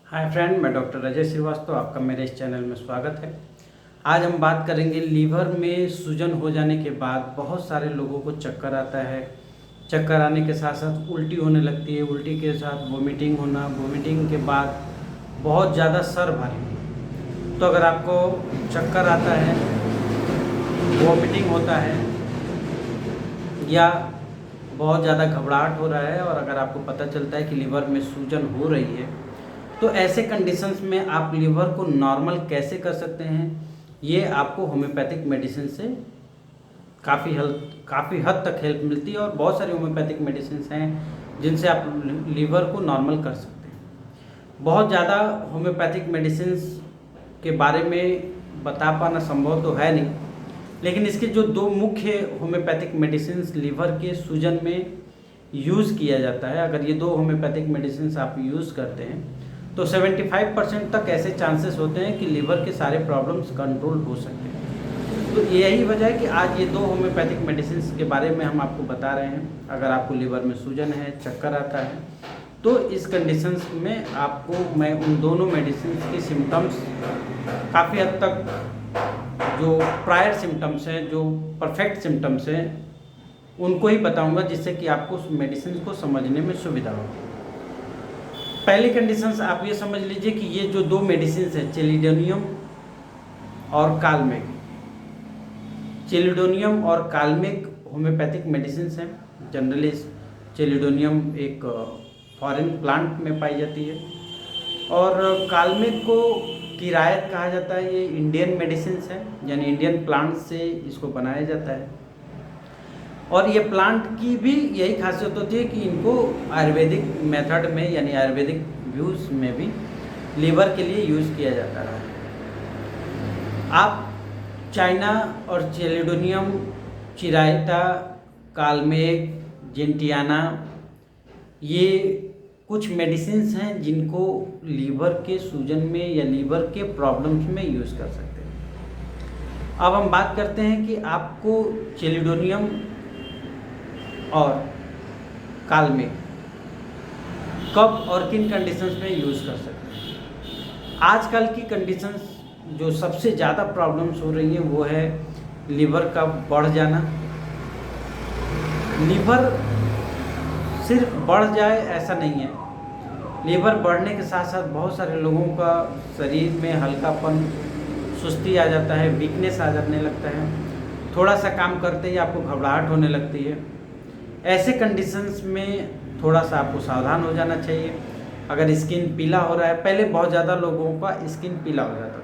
Hi friend, मैं doctor Ajay Srivastava, आपका मेरे इस चैनल में स्वागत है। आज हम बात करेंगे लीवर में सूजन हो जाने के बाद बहुत सारे लोगों को चक्कर आता है। चक्कर आने के साथ साथ उल्टी होने लगती है, उल्टी के साथ वोमिटिंग होना, वोमिटिंग के बाद बहुत ज़्यादा सर भारी। तो अगर आपको चक्कर आता है, वोमिटिंग होता है या बहुत ज़्यादा घबराहट हो रहा है और अगर आपको पता चलता है कि लीवर में सूजन हो रही है, तो ऐसे कंडीशंस में आप लीवर को नॉर्मल कैसे कर सकते हैं, ये आपको होम्योपैथिक मेडिसिन से काफ़ी हद तक हेल्प मिलती है। और बहुत सारी होम्योपैथिक मेडिसिन हैं जिनसे आप लीवर को नॉर्मल कर सकते हैं। बहुत ज़्यादा होम्योपैथिक मेडिसिन के बारे में बता पाना संभव तो है नहीं, लेकिन इसके जो दो मुख्य होम्योपैथिक मेडिसिन लीवर के सूजन में यूज़ किया जाता है, अगर ये दो होम्योपैथिक मेडिसिन आप यूज़ करते हैं तो 75% तक ऐसे चांसेस होते हैं कि लीवर के सारे प्रॉब्लम्स कंट्रोल हो सकते हैं। तो यही वजह है कि आज ये दो होम्योपैथिक मेडिसिन के बारे में हम आपको बता रहे हैं। अगर आपको लीवर में सूजन है, चक्कर आता है, तो इस कंडीशंस में आपको मैं उन दोनों मेडिसिन की सिम्टम्स काफ़ी हद तक जो प्रायर सिम्टम्स हैं, जो परफेक्ट सिम्टम्स हैं, उनको ही बताऊंगा, जिससे कि आपको उस मेडिसिन को समझने में सुविधा हो। पहली कंडीशंस आप ये समझ लीजिए कि ये जो दो मेडिसिन है, चेलिडोनियम और कालमेक। चेलिडोनियम और कालमेक होम्योपैथिक मेडिसिन हैं। जनरली चेलिडोनियम एक फॉरेन प्लांट में पाई जाती है और कालमेक को किरायत कहा जाता है। ये इंडियन मेडिसिन है, यानी इंडियन प्लांट से इसको बनाया जाता है। और ये प्लांट की भी यही खासियत होती है कि इनको आयुर्वेदिक मेथड में, यानी आयुर्वेदिक व्यूज़ में भी लीवर के लिए यूज़ किया जाता है। आप चाइना और चेलिडोनियम, चिराइता, कालमेक, जेंटियाना, ये कुछ मेडिसिन्स हैं जिनको लीवर के सूजन में या लीवर के प्रॉब्लम्स में यूज़ कर सकते हैं। अब हम बात करते हैं कि आपको चेलिडोनियम और कालमेक कब और किन कंडीशंस में यूज़ कर सकते हैं। आजकल की कंडीशंस जो सबसे ज़्यादा प्रॉब्लम्स हो रही हैं वो है लीवर का बढ़ जाना। लीवर सिर्फ बढ़ जाए ऐसा नहीं है, लीवर बढ़ने के साथ साथ बहुत सारे लोगों का शरीर में हल्कापन, सुस्ती आ जाता है, वीकनेस आ जाने लगता है, थोड़ा सा काम करते ही आपको घबराहट होने लगती है। ऐसे कंडीशंस में थोड़ा सा आपको सावधान हो जाना चाहिए। अगर स्किन पीला हो रहा है, पहले बहुत ज़्यादा लोगों का स्किन पीला हो जाता था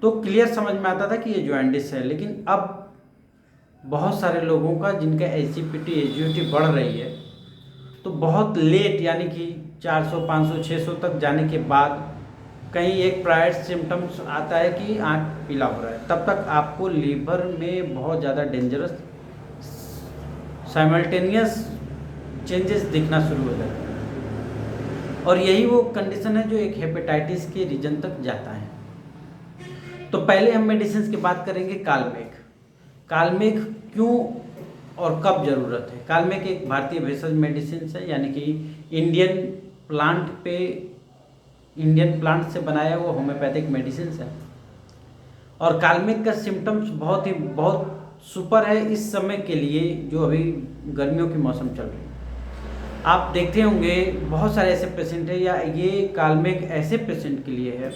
तो क्लियर समझ में आता था कि ये जॉन्डिस है, लेकिन अब बहुत सारे लोगों का जिनका एसिडिटी बढ़ रही है, तो बहुत लेट, यानी कि 400, 500, 600 तक जाने के बाद कहीं एक प्रायर सिम्टम्स आता है कि आँख पीला हो रहा है, तब तक आपको लीवर में बहुत ज़्यादा डेंजरस साइमल्टेनियस चेंजेस दिखना शुरू हो जाता है। और यही वो कंडीशन है जो एक हेपेटाइटिस के रीजन तक जाता है। तो पहले हम मेडिसिन की बात करेंगे कालमेक। कालमेक क्यों और कब ज़रूरत है। कालमेक एक भारतीय भेषज मेडिसिन है, यानी कि इंडियन प्लांट से बनाया हुआ होम्योपैथिक मेडिसिन है। और कालमेक का सिम्टम्स बहुत सुपर है इस समय के लिए, जो अभी गर्मियों की मौसम चल रही है। आप देखते होंगे बहुत सारे ऐसे पेशेंट हैं, या ये कालमेक ऐसे पेशेंट के लिए है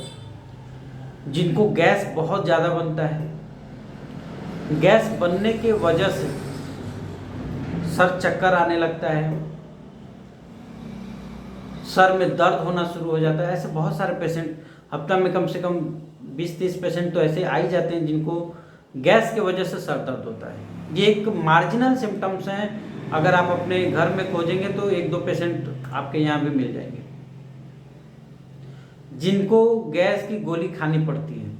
जिनको गैस बहुत ज़्यादा बनता है। गैस बनने के वजह से सर चक्कर आने लगता है, सर में दर्द होना शुरू हो जाता है। ऐसे बहुत सारे पेशेंट, हफ्ता में कम से कम 20-30 पेशेंट तो ऐसे आ ही जाते हैं जिनको गैस की वजह से सर दर्द होता है। ये एक मार्जिनल सिम्टम्स हैं, अगर आप अपने घर में खोजेंगे तो 1-2 पेशेंट आपके यहाँ भी मिल जाएंगे जिनको गैस की गोली खानी पड़ती है।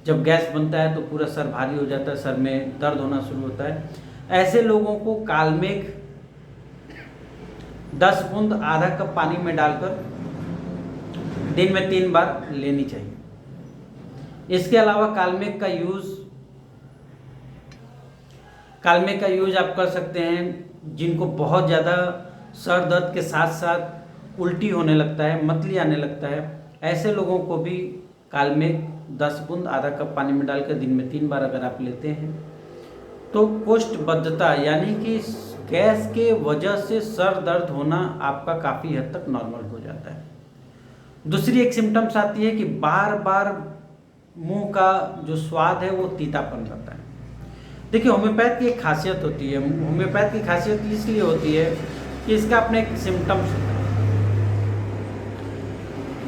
जब गैस बनता है तो पूरा सर भारी हो जाता है, सर में दर्द होना शुरू होता है। ऐसे लोगों को कालमेक 10 बूंद आधा कप पानी में डालकर दिन में 3 बार लेनी चाहिए। इसके अलावा कालमेक का यूज़ आप कर सकते हैं जिनको बहुत ज़्यादा सर दर्द के साथ साथ उल्टी होने लगता है, मतली आने लगता है, ऐसे लोगों को भी कालमेघ 10 बूंद आधा कप पानी में डालकर दिन में 3 बार अगर आप लेते हैं तो कोष्ठबद्धता यानी कि गैस के वजह से सर दर्द होना आपका काफ़ी हद तक नॉर्मल हो जाता है। दूसरी एक सिम्टम्स आती है कि बार बार मुंह का जो स्वाद है वो तीतापन रहता है। देखिए, होम्योपैथ की एक खासियत होती है, होम्योपैथ की खासियत इसलिए होती है कि इसका अपने एक सिम्टम्स होता है।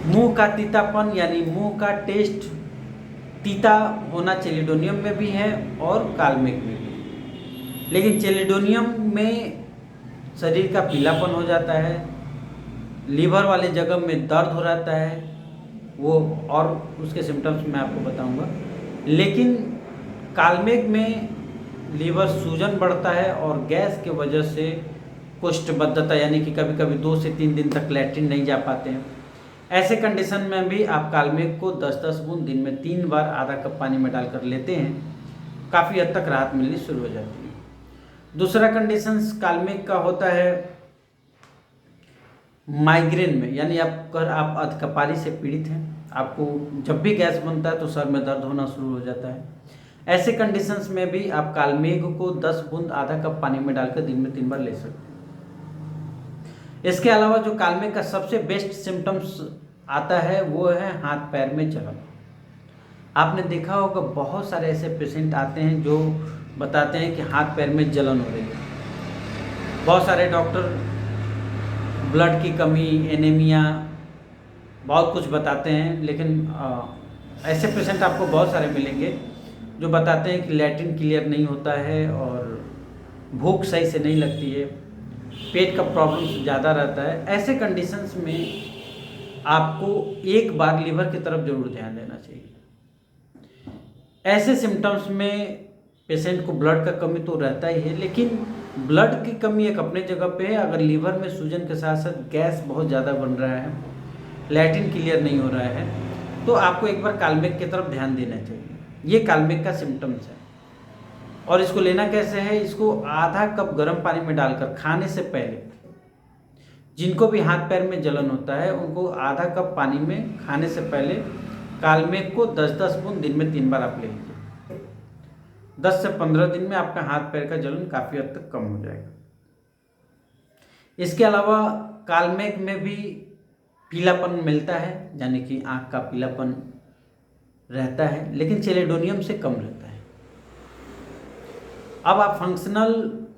मुंह का तीतापन यानी मुंह का टेस्ट तीता होना चेलिडोनियम में भी है और कालमेघ में भी है। लेकिन चेलिडोनियम में शरीर का पीलापन हो जाता है, लीवर वाले जगह में दर्द हो जाता है, वो और उसके सिम्टम्स मैं आपको बताऊंगा। लेकिन कालमेघ में लीवर सूजन बढ़ता है और गैस के वजह से कोष्ठबद्धता यानी कि कभी कभी 2 से 3 दिन तक लैट्रिन नहीं जा पाते हैं। ऐसे कंडीशन में भी आप कालमेघ को 10-10 बूंद दिन में 3 बार आधा कप पानी में डालकर लेते हैं, काफ़ी हद तक राहत मिलनी शुरू हो जाती है। दूसरा कंडीशन कालमेघ का होता है माइग्रेन में, यानी अगर आप अधकपारी से पीड़ित हैं, आपको जब भी गैस बनता है तो सर में दर्द होना शुरू हो जाता है, ऐसे कंडीशंस में भी आप कालमेघ को 10 बूंद आधा कप पानी में डालकर दिन में 3 बार ले सकते हैं। इसके अलावा जो कालमेघ का सबसे बेस्ट सिम्टम्स आता है वो है हाथ पैर में जलन। आपने देखा होगा बहुत सारे ऐसे पेशेंट आते हैं जो बताते हैं कि हाथ पैर में जलन हो रही है। बहुत सारे डॉक्टर ब्लड की कमी, एनीमिया, बहुत कुछ बताते हैं, लेकिन ऐसे पेशेंट आपको बहुत सारे मिलेंगे जो बताते हैं कि लैट्रिन क्लियर नहीं होता है और भूख सही से नहीं लगती है, पेट का प्रॉब्लम ज़्यादा रहता है। ऐसे कंडीशंस में आपको एक बार लीवर की तरफ जरूर ध्यान देना चाहिए। ऐसे सिम्टम्स में पेशेंट को ब्लड का कमी तो रहता ही है, लेकिन ब्लड की कमी एक अपने जगह पे है। अगर लीवर में सूजन के साथ साथ गैस बहुत ज़्यादा बन रहा है, लैट्रिन क्लियर नहीं हो रहा है, तो आपको एक बार कालमेघ की तरफ ध्यान देना चाहिए। ये कालमेघ का सिम्टम्स है। और इसको लेना कैसे है? इसको आधा कप गर्म पानी में डालकर खाने से पहले, जिनको भी हाथ पैर में जलन होता है उनको आधा कप पानी में खाने से पहले कालमेघ को 10-10 बूंद दिन में 3 बार आप ले लीजिए। 10 से 15 दिन में आपका हाथ पैर का जलन काफ़ी हद तक कम हो जाएगा। इसके अलावा कालमेघ में भी पीलापन मिलता है, यानी कि आँख का पीलापन रहता है, लेकिन चेलिडोनियम से कम रहता है। अब आप फंक्शनल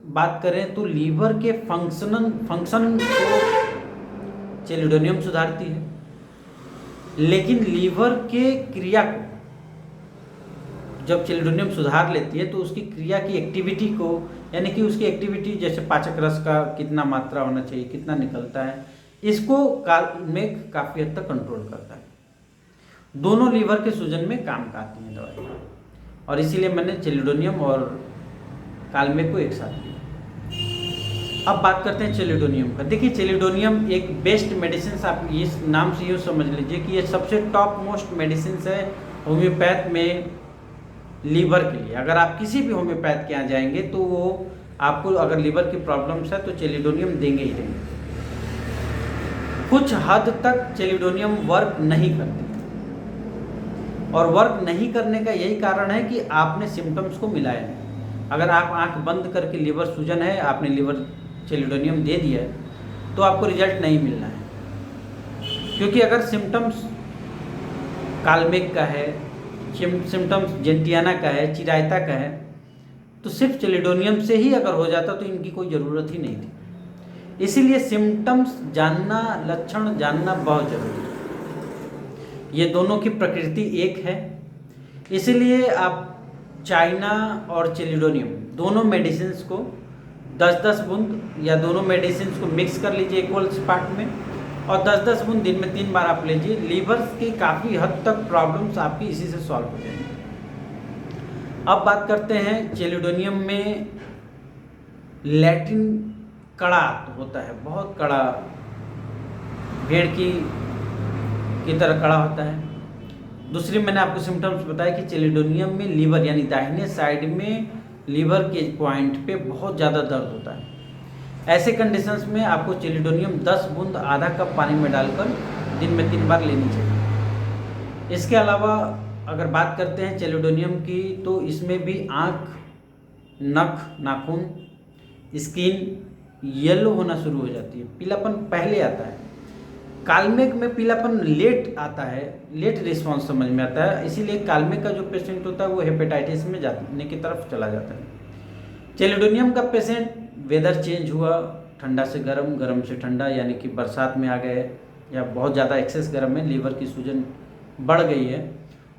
बात करें तो लीवर के फंक्शन को चेलिडोनियम सुधारती है, लेकिन लीवर के क्रिया को जब चेलिडोनियम सुधार लेती है तो उसकी क्रिया की एक्टिविटी को, यानी कि उसकी एक्टिविटी जैसे पाचक रस का कितना मात्रा होना चाहिए, कितना निकलता है, इसको कालमेघ काफ़ी हद तक कंट्रोल करता है। दोनों लीवर के सूजन में काम आती हैं दवाई, और इसीलिए मैंने चेलिडोनियम और कालमेघ को एक साथ लिया। अब बात करते हैं चेलिडोनियम का। देखिए, चेलिडोनियम एक बेस्ट मेडिसिन, आप इस नाम से यूँ समझ लीजिए कि ये सबसे टॉप मोस्ट मेडिसिन है होम्योपैथ में लीवर के लिए। अगर आप किसी भी होम्योपैथ के यहाँ जाएंगे तो वो आपको अगर लीवर की प्रॉब्लम्स है तो चेलिडोनियम देंगे ही देंगे। कुछ हद तक चेलिडोनियम वर्क नहीं करती, और वर्क नहीं करने का यही कारण है कि आपने सिम्टम्स को मिलाया नहीं। अगर आप आंख बंद करके लीवर सूजन है, आपने लीवर चेलिडोनियम दे दिया है, तो आपको रिजल्ट नहीं मिलना है। क्योंकि अगर सिम्टम्स कालमेघ का है, सिम्टम्स जेंटियाना का है, चिरायता का है, तो सिर्फ चेलिडोनियम से ही अगर हो जाता तो इनकी कोई ज़रूरत ही नहीं थी। इसीलिए सिम्टम्स जानना, लक्षण जानना बहुत जरूरी है। ये दोनों की प्रकृति एक है, इसीलिए आप चाइना और चेलिडोनियम दोनों मेडिसिन को 10-10 बूंद या दोनों मेडिसिन को मिक्स कर लीजिए इक्वल पार्ट में, और 10-10 बूंद दिन में 3 बार आप लीजिए। लीवर की काफ़ी हद तक प्रॉब्लम्स आपकी इसी से सॉल्व हो जाएंगी। अब बात करते हैं चेलिडोनियम में लैट्रिन कड़ा होता है, बहुत कड़ा, भेड़ की तरह कड़ा होता है। दूसरी मैंने आपको सिम्टम्स बताया कि चेलिडोनियम में लीवर यानी दाहिने साइड में लीवर के पॉइंट पे बहुत ज़्यादा दर्द होता है। ऐसे कंडीशंस में आपको चेलिडोनियम 10 बूंद आधा कप पानी में डालकर दिन में 3 बार लेनी चाहिए। इसके अलावा अगर बात करते हैं चेलिडोनियम की, तो इसमें भी आँख, नख, नाखून, स्किन येलो होना शुरू हो जाती है, पीलापन पहले आता है। कालमेघ में पीलापन लेट आता है, लेट रिस्पॉन्स समझ में आता है, इसीलिए कालमेघ का जो पेशेंट होता है वो हेपेटाइटिस में जाने की तरफ चला जाता है। चेलिडोनियम का पेशेंट वेदर चेंज हुआ, ठंडा से गर्म, गर्म से ठंडा, यानी कि बरसात में आ गए या बहुत ज़्यादा एक्सेस गर्म में लीवर की सूजन बढ़ गई है,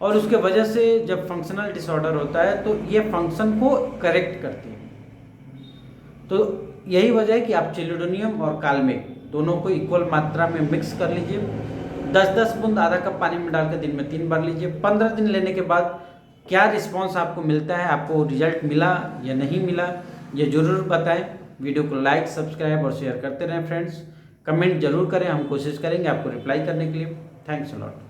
और उसके वजह से जब फंक्शनल डिसऑर्डर होता है तो ये फंक्शन को करेक्ट करती है। तो यही वजह है कि आप चेलिडोनियम और कालमेघ दोनों को इक्वल मात्रा में मिक्स कर लीजिए। 10-10 बूंद आधा कप पानी में डालकर दिन में 3 बार लीजिए। 15 दिन लेने के बाद क्या रिस्पॉन्स आपको मिलता है, आपको रिजल्ट मिला या नहीं मिला, ये ज़रूर बताएं। वीडियो को लाइक, सब्सक्राइब और शेयर करते रहें फ्रेंड्स। कमेंट जरूर करें, हम कोशिश करेंगे आपको रिप्लाई करने के लिए। Thanks a lot.